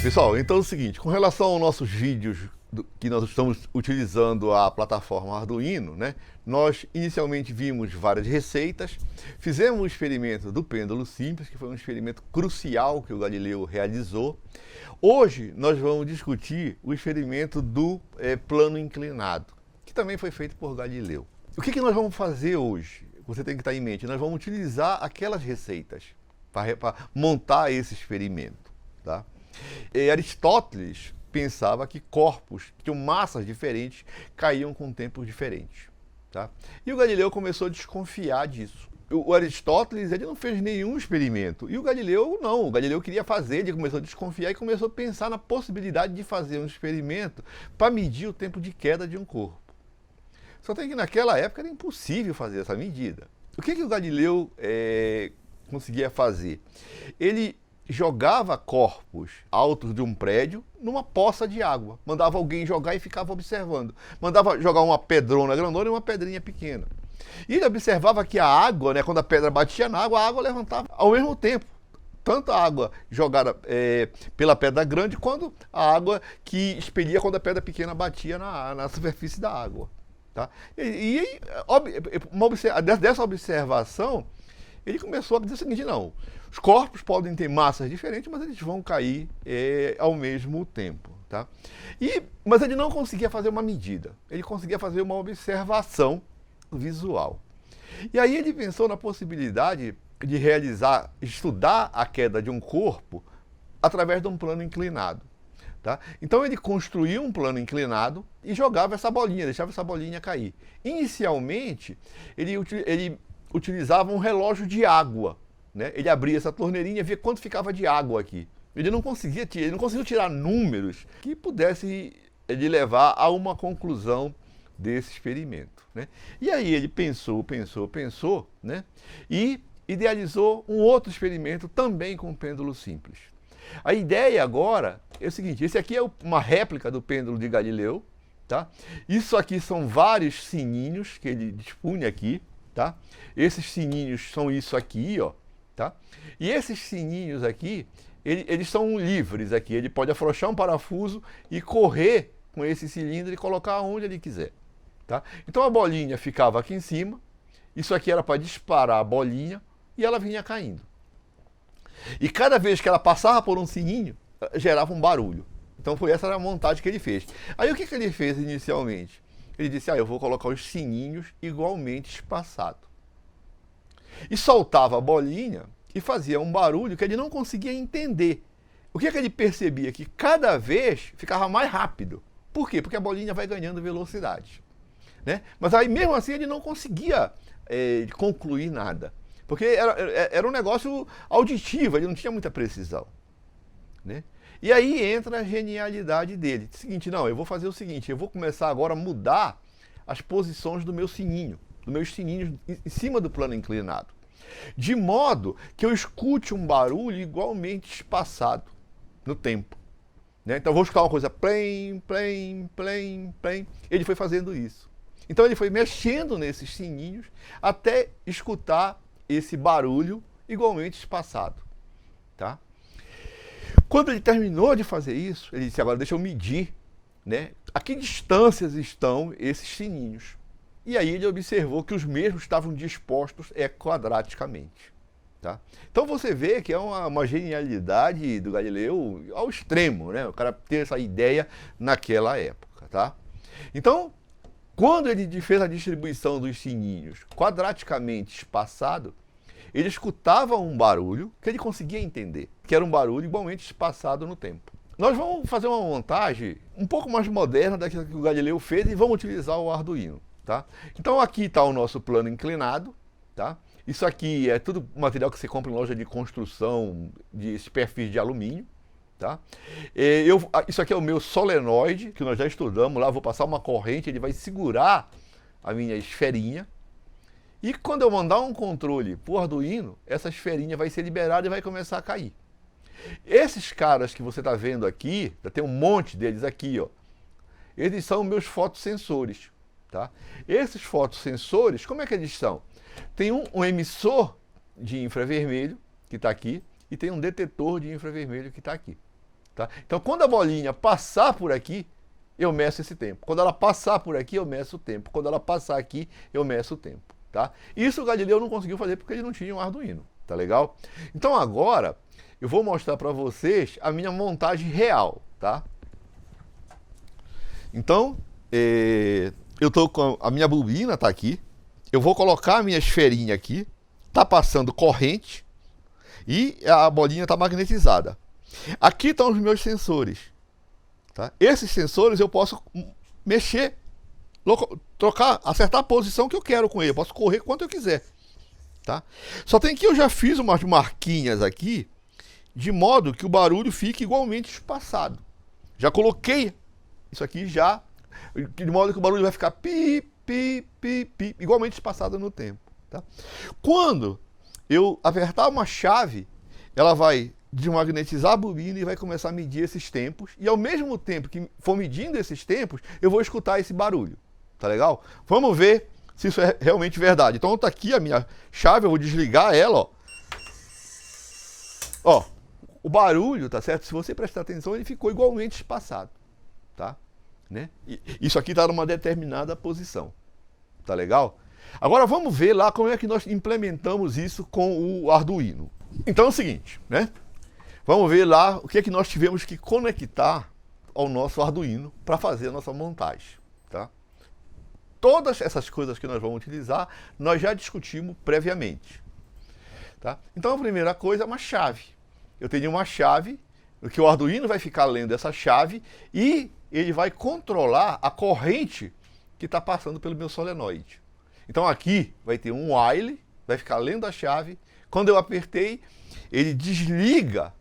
Pessoal, então é o seguinte, com relação aos nossos vídeos que nós estamos utilizando a plataforma Arduino, né? Nós inicialmente vimos várias receitas, fizemos um experimento do pêndulo simples, que foi um experimento crucial que o Galileu realizou. Hoje nós vamos discutir o experimento do plano inclinado, que também foi feito por Galileu. O que nós vamos fazer hoje? Você tem que estar em mente, nós vamos utilizar aquelas receitas para montar esse experimento, tá? Aristóteles pensava que corpos que tinham massas diferentes caíam com tempos diferentes, tá? E o Galileu começou a desconfiar disso. O Aristóteles ele não fez nenhum experimento e o Galileu não. O Galileu queria fazer, ele começou a desconfiar e começou a pensar na possibilidade de fazer um experimento para medir o tempo de queda de um corpo. Só tem que naquela época era impossível fazer essa medida. O que o Galileu conseguia fazer? Ele jogava corpos altos de um prédio numa poça de água. Mandava alguém jogar e ficava observando. Mandava jogar uma pedrona grandona e uma pedrinha pequena. E ele observava que a água, né, quando a pedra batia na água, a água levantava ao mesmo tempo. Tanto a água jogada pela pedra grande, quanto a água que expelia quando a pedra pequena batia na superfície da água. Tá? Dessa observação, ele começou a dizer o seguinte: não, os corpos podem ter massas diferentes, mas eles vão cair ao mesmo tempo. Tá? Mas ele não conseguia fazer uma medida, ele conseguia fazer uma observação visual. E aí ele pensou na possibilidade de estudar a queda de um corpo através de um plano inclinado. Tá? Então ele construiu um plano inclinado e jogava essa bolinha, deixava essa bolinha cair. Inicialmente, ele utilizava um relógio de água, né? Ele abria essa torneirinha e via quanto ficava de água aqui. Ele não conseguiu tirar números que pudessem lhe levar a uma conclusão desse experimento, né? E aí ele pensou, né? E idealizou um outro experimento também com pêndulo simples. A ideia agora é o seguinte: esse aqui é uma réplica do pêndulo de Galileu, tá? Isso aqui são vários sininhos que ele dispunha aqui, tá? Esses sininhos são isso aqui, ó, tá? E esses sininhos aqui, eles são livres aqui. Ele pode afrouxar um parafuso e correr com esse cilindro e colocar onde ele quiser, tá? Então a bolinha ficava aqui em cima, isso aqui era para disparar a bolinha e ela vinha caindo. E cada vez que ela passava por um sininho, gerava um barulho. Então essa era a montagem que ele fez. Aí o que ele fez inicialmente? Ele disse: eu vou colocar os sininhos igualmente espaçados. E soltava a bolinha e fazia um barulho que ele não conseguia entender. O que ele percebia? Que cada vez ficava mais rápido. Por quê? Porque a bolinha vai ganhando velocidade, né? Mas aí mesmo assim ele não conseguia concluir nada. Porque era um negócio auditivo, ele não tinha muita precisão, né? E aí entra a genialidade dele. Seguinte, não, eu vou fazer o seguinte: eu vou começar agora a mudar as posições do meu sininho, dos meus sininhos em cima do plano inclinado, de modo que eu escute um barulho igualmente espaçado no tempo, né? Então eu vou escutar uma coisa, plém, plém, plém, plém. Ele foi fazendo isso. Então ele foi mexendo nesses sininhos até escutar esse barulho igualmente espaçado, tá? Quando ele terminou de fazer isso, ele disse: agora deixa eu medir, né, a que distâncias estão esses sininhos. E aí ele observou que os mesmos estavam dispostos quadraticamente, tá? Então você vê que é uma genialidade do Galileu ao extremo, né? O cara ter essa ideia naquela época, tá? Então, quando ele fez a distribuição dos sininhos quadraticamente espaçado, ele escutava um barulho que ele conseguia entender, que era um barulho igualmente espaçado no tempo. Nós vamos fazer uma montagem um pouco mais moderna daquilo que o Galileu fez e vamos utilizar o Arduino, tá? Então aqui está o nosso plano inclinado, tá? Isso aqui é tudo material que você compra em loja de construção de perfis de alumínio, tá? Isso aqui é o meu solenoide, que nós já estudamos lá. Vou passar uma corrente, ele vai segurar a minha esferinha. E quando eu mandar um controle para o Arduino, essa esferinha vai ser liberada e vai começar a cair. Esses caras que você está vendo aqui, tem um monte deles aqui, ó, eles são meus fotossensores, tá? Esses fotossensores, como é que eles são? Tem um emissor de infravermelho, que está aqui, e tem um detetor de infravermelho que está aqui. Tá? Então, quando a bolinha passar por aqui, eu meço esse tempo. Quando ela passar por aqui, eu meço o tempo. Quando ela passar aqui, eu meço o tempo. Tá? Isso o Galileu não conseguiu fazer porque ele não tinha um Arduino. Tá legal? Então agora eu vou mostrar para vocês a minha montagem real. Tá? Então, eu tô com a minha bobina, tá aqui. Eu vou colocar a minha esferinha aqui. Tá passando corrente e a bolinha está magnetizada. Aqui estão os meus sensores. Tá? Esses sensores eu posso mexer, trocar, acertar a posição que eu quero com ele. Eu posso correr quanto eu quiser. Tá? Só tem que eu já fiz umas marquinhas aqui, de modo que o barulho fique igualmente espaçado. Já coloquei isso aqui já, de modo que o barulho vai ficar pi, pi, pi, pi, igualmente espaçado no tempo. Tá? Quando eu apertar uma chave, ela vai desmagnetizar a bobina e vai começar a medir esses tempos. E ao mesmo tempo que for medindo esses tempos, eu vou escutar esse barulho. Tá legal? Vamos ver se isso é realmente verdade. Então tá aqui a minha chave, eu vou desligar ela, ó. Ó, o barulho, tá certo? Se você prestar atenção, ele ficou igualmente espaçado. Tá? Né? E isso aqui tá numa determinada posição. Tá legal? Agora vamos ver lá como é que nós implementamos isso com o Arduino. Então é o seguinte, né? Vamos ver lá o que é que nós tivemos que conectar ao nosso Arduino para fazer a nossa montagem, tá? Todas essas coisas que nós vamos utilizar, nós já discutimos previamente, tá? Então a primeira coisa é uma chave. Eu tenho uma chave, que o Arduino vai ficar lendo essa chave e ele vai controlar a corrente que está passando pelo meu solenoide. Então aqui vai ter um while, vai ficar lendo a chave. Quando eu apertei, ele desliga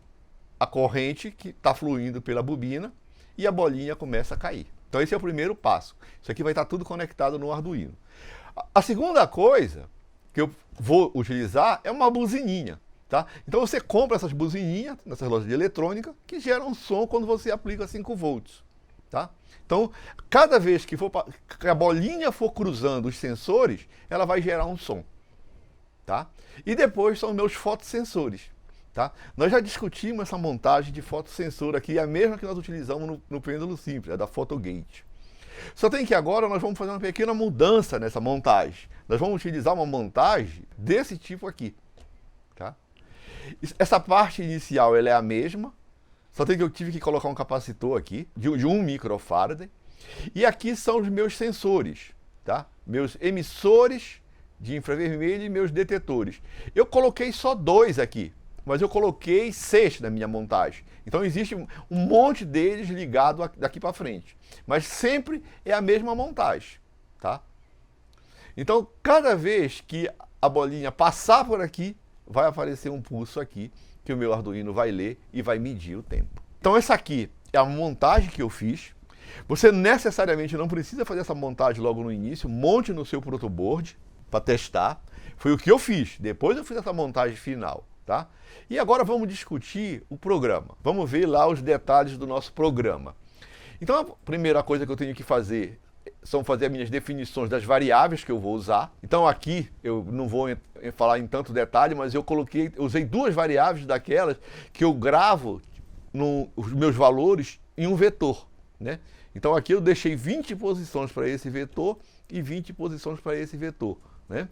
a corrente que está fluindo pela bobina e a bolinha começa a cair. Então esse é o primeiro passo. Isso aqui vai estar tudo conectado no Arduino. A segunda coisa que eu vou utilizar é uma buzininha. Tá? Então você compra essas buzininhas nessas lojas de eletrônica que geram som quando você aplica 5 volts. Tá? Então, cada vez que a bolinha for cruzando os sensores, ela vai gerar um som. Tá? E depois são meus fotossensores. Tá? Nós já discutimos essa montagem de fotossensor aqui, a mesma que nós utilizamos no pêndulo simples, é da Photogate. Só tem que agora nós vamos fazer uma pequena mudança nessa montagem. Nós vamos utilizar uma montagem desse tipo aqui. Tá? Essa parte inicial ela é a mesma, só tem que eu tive que colocar um capacitor aqui, de 1 microfarad. E aqui são os meus sensores, tá? Meus emissores de infravermelho e meus detetores. Eu coloquei só 2 aqui, mas eu coloquei 6 na minha montagem. Então existe um monte deles ligado daqui para frente. Mas sempre é a mesma montagem, tá? Então, cada vez que a bolinha passar por aqui, vai aparecer um pulso aqui, que o meu Arduino vai ler e vai medir o tempo. Então essa aqui é a montagem que eu fiz. Você necessariamente não precisa fazer essa montagem logo no início, monte no seu protoboard para testar. Foi o que eu fiz, depois eu fiz essa montagem final. Tá? E agora vamos discutir o programa. Vamos ver lá os detalhes do nosso programa. Então a primeira coisa que eu tenho que fazer são fazer as minhas definições das variáveis que eu vou usar. Então aqui eu não vou falar em tanto detalhe, mas eu usei 2 variáveis daquelas que eu gravo os meus valores em um vetor, né? Então aqui eu deixei 20 posições para esse vetor e 20 posições para esse vetor, né?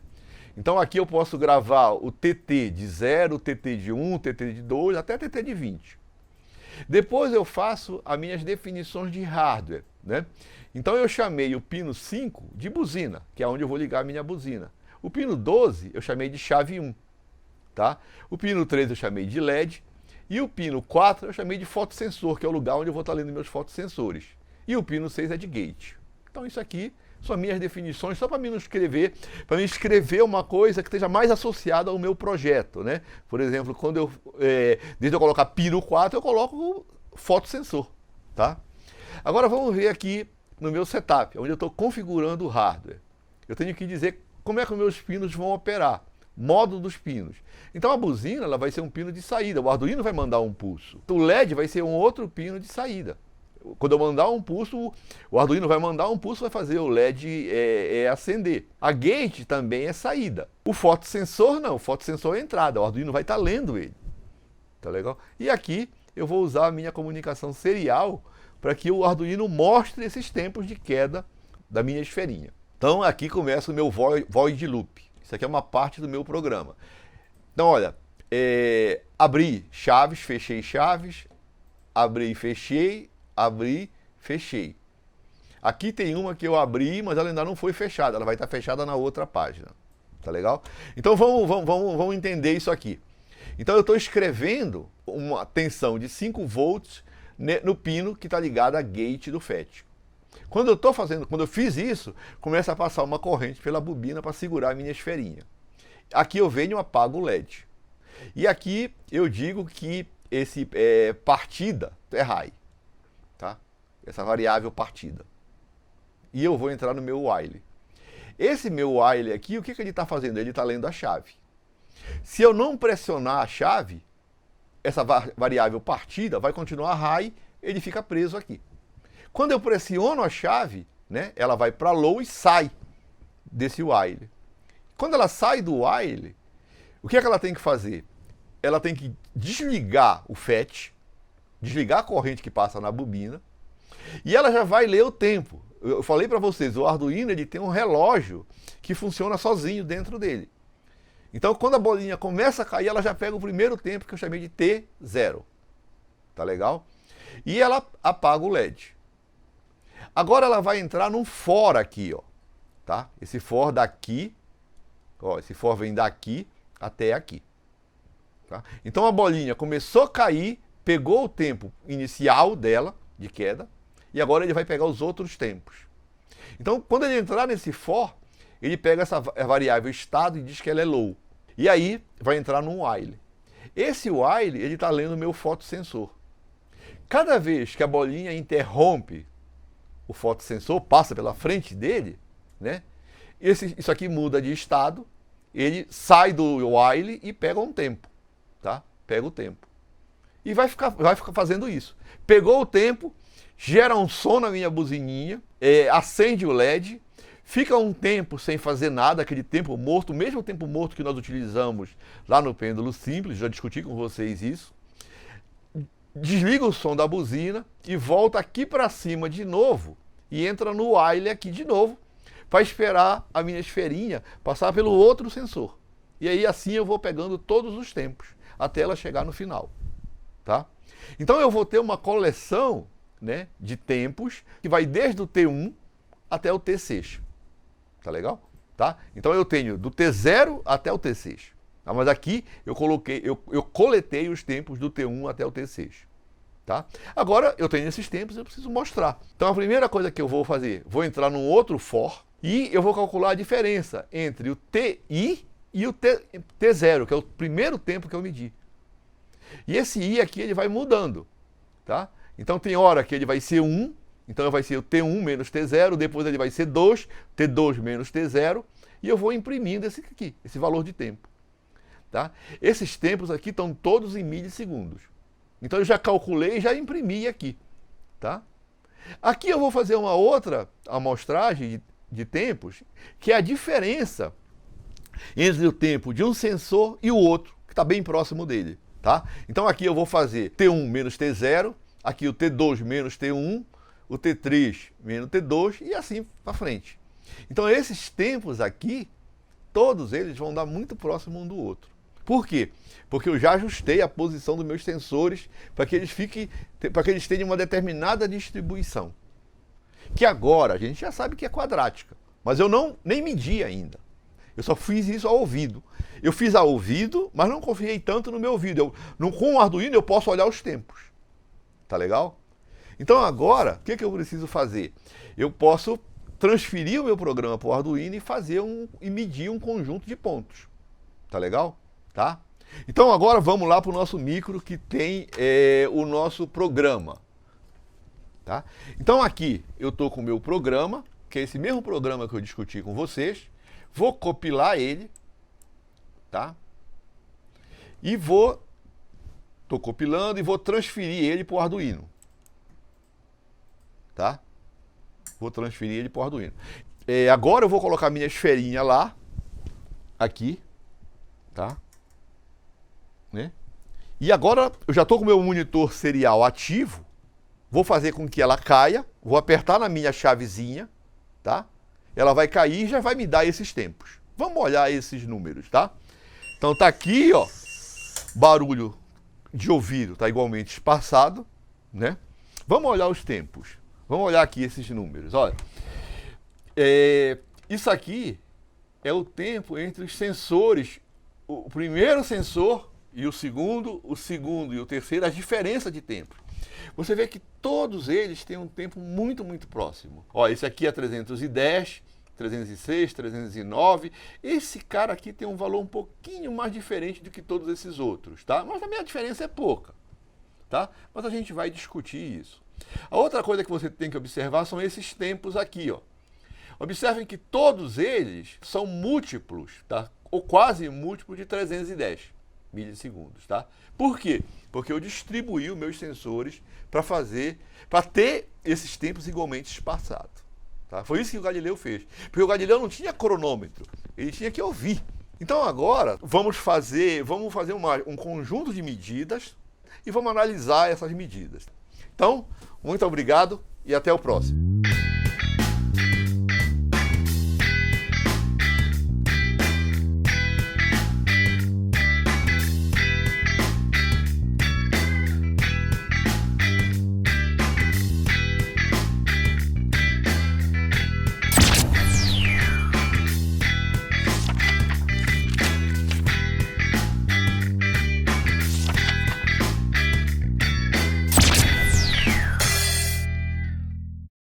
Então aqui eu posso gravar o TT de 0, o TT de 1, o TT de 2, até TT de 20. Depois eu faço as minhas definições de hardware, né? Então eu chamei o pino 5 de buzina, que é onde eu vou ligar a minha buzina. O pino 12 eu chamei de chave 1, tá? O pino 3 eu chamei de LED e o pino 4 eu chamei de fotossensor, que é o lugar onde eu vou estar lendo meus fotossensores. E o pino 6 é de gate. Então isso aqui são minhas definições, só para me escrever uma coisa que esteja mais associada ao meu projeto, né? Por exemplo, quando desde eu colocar pino 4, eu coloco o fotossensor, tá? Agora vamos ver aqui no meu setup, onde eu estou configurando o hardware. Eu tenho que dizer como é que os meus pinos vão operar, modo dos pinos. Então a buzina ela vai ser um pino de saída, o Arduino vai mandar um pulso. O LED vai ser um outro pino de saída. Quando eu mandar um pulso, o Arduino vai mandar um pulso, vai fazer o LED acender. A gate também é saída. O fotossensor não, o fotossensor é entrada, o Arduino vai estar lendo ele. Tá legal? E aqui eu vou usar a minha comunicação serial para que o Arduino mostre esses tempos de queda da minha esferinha. Então aqui começa o meu void loop. Isso aqui é uma parte do meu programa. Então olha, abri chaves, fechei chaves, abri, fechei. Aqui tem uma que eu abri, mas ela ainda não foi fechada, ela vai estar fechada na outra página. Tá legal? Então vamos entender isso aqui. Então eu estou escrevendo uma tensão de 5 volts no pino que está ligado à gate do FET. Quando eu fiz isso, começa a passar uma corrente pela bobina para segurar a minha esferinha. Aqui eu venho e apago o LED. E aqui eu digo que esse partida é high, tá? Essa variável partida. E eu vou entrar no meu while. Esse meu while aqui, o que ele está fazendo? Ele está lendo a chave. Se eu não pressionar a chave, essa variável partida vai continuar high, ele fica preso aqui. Quando eu pressiono a chave, né, ela vai para low e sai desse while. Quando ela sai do while, o que ela tem que fazer? Ela tem que desligar o FET, desligar a corrente que passa na bobina, e ela já vai ler o tempo. Eu falei para vocês, o Arduino ele tem um relógio que funciona sozinho dentro dele. Então, quando a bolinha começa a cair, ela já pega o primeiro tempo que eu chamei de T0. Tá legal? E ela apaga o LED. Agora ela vai entrar num for aqui, ó. Tá? Esse for daqui, ó, esse for vem daqui até aqui. Tá? Então a bolinha começou a cair, pegou o tempo inicial dela, de queda, e agora ele vai pegar os outros tempos. Então, quando ele entrar nesse for, ele pega essa variável estado e diz que ela é low. E aí vai entrar num while. Esse while, ele está lendo o meu fotossensor. Cada vez que a bolinha interrompe o fotossensor, passa pela frente dele, né? Isso aqui muda de estado, ele sai do while e pega um tempo, tá? Pega o tempo. E vai ficar fazendo isso. Pegou o tempo, gera um som na minha buzininha, acende o LED, fica um tempo sem fazer nada, aquele tempo morto, o mesmo tempo morto que nós utilizamos lá no pêndulo simples, já discuti com vocês isso. Desliga o som da buzina e volta aqui para cima de novo e entra no while aqui de novo para esperar a minha esferinha passar pelo outro sensor. E aí assim eu vou pegando todos os tempos até ela chegar no final, tá? Então eu vou ter uma coleção, né, de tempos que vai desde o T1 até o T6. Tá legal? Tá? Então eu tenho do T0 até o T6. Tá? Mas aqui eu coletei os tempos do T1 até o T6. Tá? Agora eu tenho esses tempos, eu preciso mostrar. Então a primeira coisa que eu vou fazer, vou entrar num outro for e eu vou calcular a diferença entre o TI e o T0, que é o primeiro tempo que eu medi. E esse I aqui ele vai mudando. Tá? Então tem hora que ele vai ser 1, então vai ser o T1 menos T0, depois ele vai ser 2, T2 menos T0, e eu vou imprimindo esse aqui, esse valor de tempo. Tá? Esses tempos aqui estão todos em milissegundos. Então eu já calculei e já imprimi aqui. Tá? Aqui eu vou fazer uma outra amostragem de tempos, que é a diferença entre o tempo de um sensor e o outro, que está bem próximo dele. Tá? Então aqui eu vou fazer T1 menos T0, aqui o T2 menos T1, o T3 menos T2 e assim para frente. Então esses tempos aqui, todos eles vão dar muito próximo um do outro. Por quê? Porque eu já ajustei a posição dos meus sensores para que eles tenham uma determinada distribuição. Que agora a gente já sabe que é quadrática, mas eu nem medi ainda. Eu só fiz isso ao ouvido. Eu fiz ao ouvido, mas não confiei tanto no meu ouvido. Com o Arduino eu posso olhar os tempos. Tá legal? Então agora, o que eu preciso fazer? Eu posso transferir o meu programa para o Arduino e medir um conjunto de pontos. Tá legal? Tá? Então agora vamos lá para o nosso micro que tem o nosso programa. Tá? Então aqui eu estou com o meu programa, que é esse mesmo programa que eu discuti com vocês. Vou compilar ele, tá? E estou compilando e vou transferir ele para o Arduino. Tá? Vou transferir ele para o Arduino. Agora eu vou colocar minha esferinha lá, aqui, tá? Né? E agora eu já estou com o meu monitor serial ativo, vou fazer com que ela caia, vou apertar na minha chavezinha, tá? Ela vai cair e já vai me dar esses tempos. Vamos olhar esses números, tá? Então tá aqui, ó, barulho de ouvido tá igualmente espaçado, né? Vamos olhar os tempos. Vamos olhar aqui esses números, olha. Isso aqui é o tempo entre os sensores, o primeiro sensor e o segundo e o terceiro, a diferença de tempo. Você vê que todos eles têm um tempo muito, muito próximo. Ó, esse aqui é 310, 306, 309. Esse cara aqui tem um valor um pouquinho mais diferente do que todos esses outros, tá? Mas também a diferença é pouca, tá? Mas a gente vai discutir isso. A outra coisa que você tem que observar são esses tempos aqui, ó. Observem que todos eles são múltiplos, tá? Ou quase múltiplos de 310 milissegundos, tá? Por quê? Porque eu distribuí os meus sensores para ter esses tempos igualmente espaçados. Tá? Foi isso que o Galileu fez. Porque o Galileu não tinha cronômetro, ele tinha que ouvir. Então agora vamos fazer um conjunto de medidas e vamos analisar essas medidas. Então, muito obrigado e até o próximo.